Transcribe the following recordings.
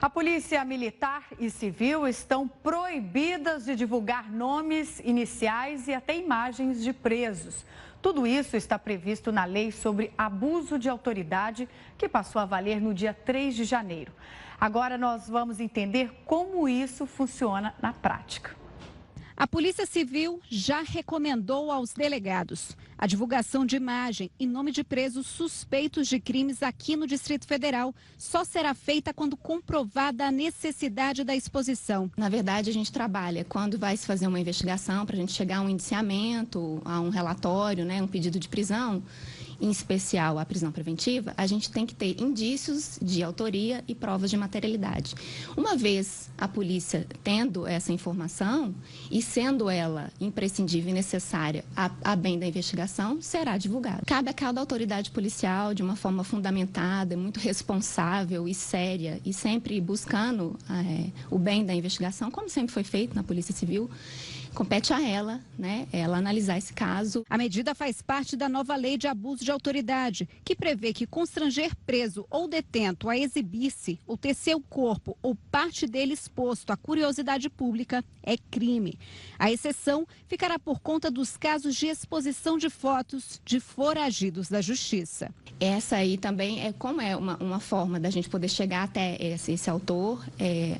A Polícia Militar e Civil estão proibidas de divulgar nomes, iniciais e até imagens de presos. Tudo isso está previsto na Lei sobre Abuso de Autoridade, que passou a valer no dia 3 de janeiro. Agora nós vamos entender como isso funciona na prática. A Polícia Civil já recomendou aos delegados a divulgação de imagem e nome de presos suspeitos de crimes aqui no Distrito Federal só será feita quando comprovada a necessidade da exposição. Na verdade, a gente trabalha quando vai se fazer uma investigação para a gente chegar a um indiciamento, a um relatório, um pedido de prisão, em especial a prisão preventiva, a gente tem que ter indícios de autoria e provas de materialidade. Uma vez a polícia tendo essa informação e sendo ela imprescindível e necessária a bem da investigação, será divulgada. Cabe a cada autoridade policial, de uma forma fundamentada, muito responsável e séria, e sempre buscando o bem da investigação, como sempre foi feito na Polícia Civil, compete a ela, ela analisar esse caso. A medida faz parte da nova Lei de Abuso de Autoridade, que prevê que constranger preso ou detento a exibir-se ou ter seu corpo ou parte dele exposto à curiosidade pública é crime. A exceção ficará por conta dos casos de exposição de fotos de foragidos da Justiça. Essa aí também é uma forma da gente poder chegar até esse autor.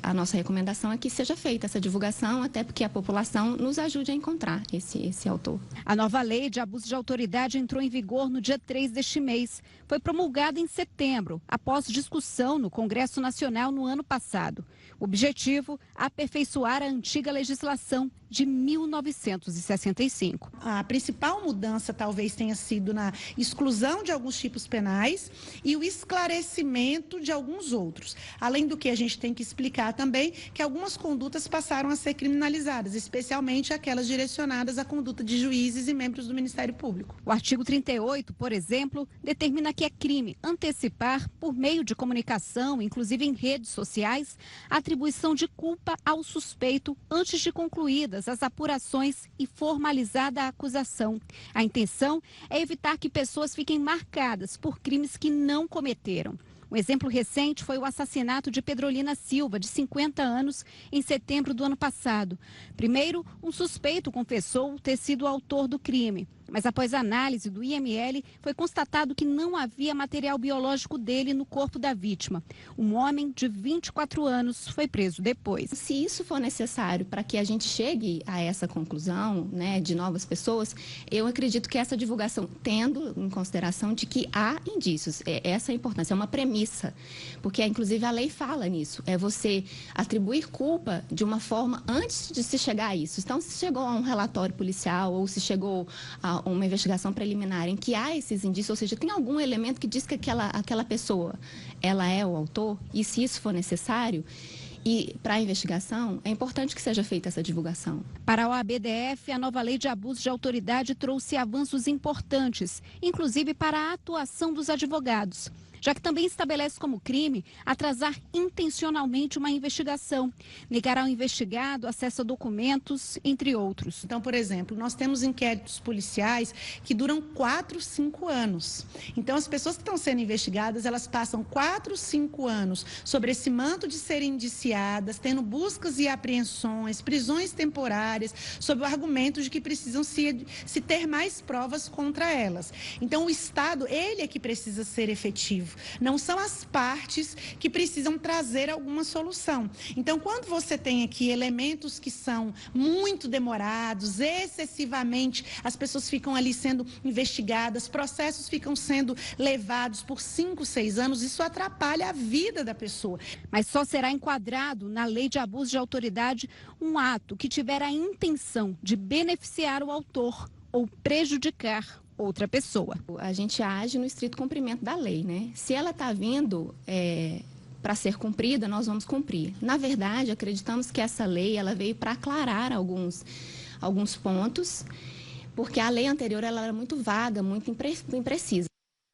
A nossa recomendação é que seja feita essa divulgação, até porque a população nos ajude a encontrar esse autor. A nova Lei de Abuso de Autoridade entrou em vigor no dia 3 deste mês. Foi promulgada em setembro, após discussão no Congresso Nacional no ano passado. O objetivo, aperfeiçoar a antiga legislação de 1965. A principal mudança talvez tenha sido na exclusão de alguns tipos penais e o esclarecimento de alguns outros. Além do que a gente tem que explicar também que algumas condutas passaram a ser criminalizadas, especialmente aquelas direcionadas à conduta de juízes e membros do Ministério Público. O artigo 38, por exemplo, determina que é crime antecipar, por meio de comunicação, inclusive em redes sociais, a atribuição de culpa ao suspeito antes de concluídas as apurações e formalizada a acusação. A intenção é evitar que pessoas fiquem marcadas por crimes que não cometeram. Um exemplo recente foi o assassinato de Pedrolina Silva, de 50 anos, em setembro do ano passado. Primeiro, um suspeito confessou ter sido o autor do crime. Mas após análise do IML, foi constatado que não havia material biológico dele no corpo da vítima. Um homem de 24 anos foi preso depois. Se isso for necessário para que a gente chegue a essa conclusão, de novas pessoas, eu acredito que essa divulgação, tendo em consideração de que há indícios, essa é a importância, é uma premissa, porque inclusive a lei fala nisso, é você atribuir culpa de uma forma antes de se chegar a isso. Então, se chegou a um relatório policial ou se chegou a uma investigação preliminar em que há esses indícios, ou seja, tem algum elemento que diz que aquela pessoa, ela é o autor, e se isso for necessário, e para a investigação, é importante que seja feita essa divulgação. Para a OAB-DF, a nova Lei de Abuso de Autoridade trouxe avanços importantes, inclusive para a atuação dos advogados, já que também estabelece como crime atrasar intencionalmente uma investigação, negar ao investigado acesso a documentos, entre outros. Então, por exemplo, nós temos inquéritos policiais que duram 4, 5 anos. Então, as pessoas que estão sendo investigadas, elas passam 4, 5 anos sobre esse manto de serem indiciadas, tendo buscas e apreensões, prisões temporárias, sob o argumento de que precisam se ter mais provas contra elas. Então, o Estado, ele é que precisa ser efetivo. Não são as partes que precisam trazer alguma solução. Então, quando você tem aqui elementos que são muito demorados, excessivamente, as pessoas ficam ali sendo investigadas, processos ficam sendo levados por 5, 6 anos, isso atrapalha a vida da pessoa. Mas só será enquadrado na Lei de Abuso de Autoridade um ato que tiver a intenção de beneficiar o autor ou prejudicar outra pessoa. A gente age no estrito cumprimento da lei, Se ela está vindo para ser cumprida, nós vamos cumprir. Na verdade, acreditamos que essa lei ela veio para aclarar alguns pontos, porque a lei anterior ela era muito vaga, muito imprecisa.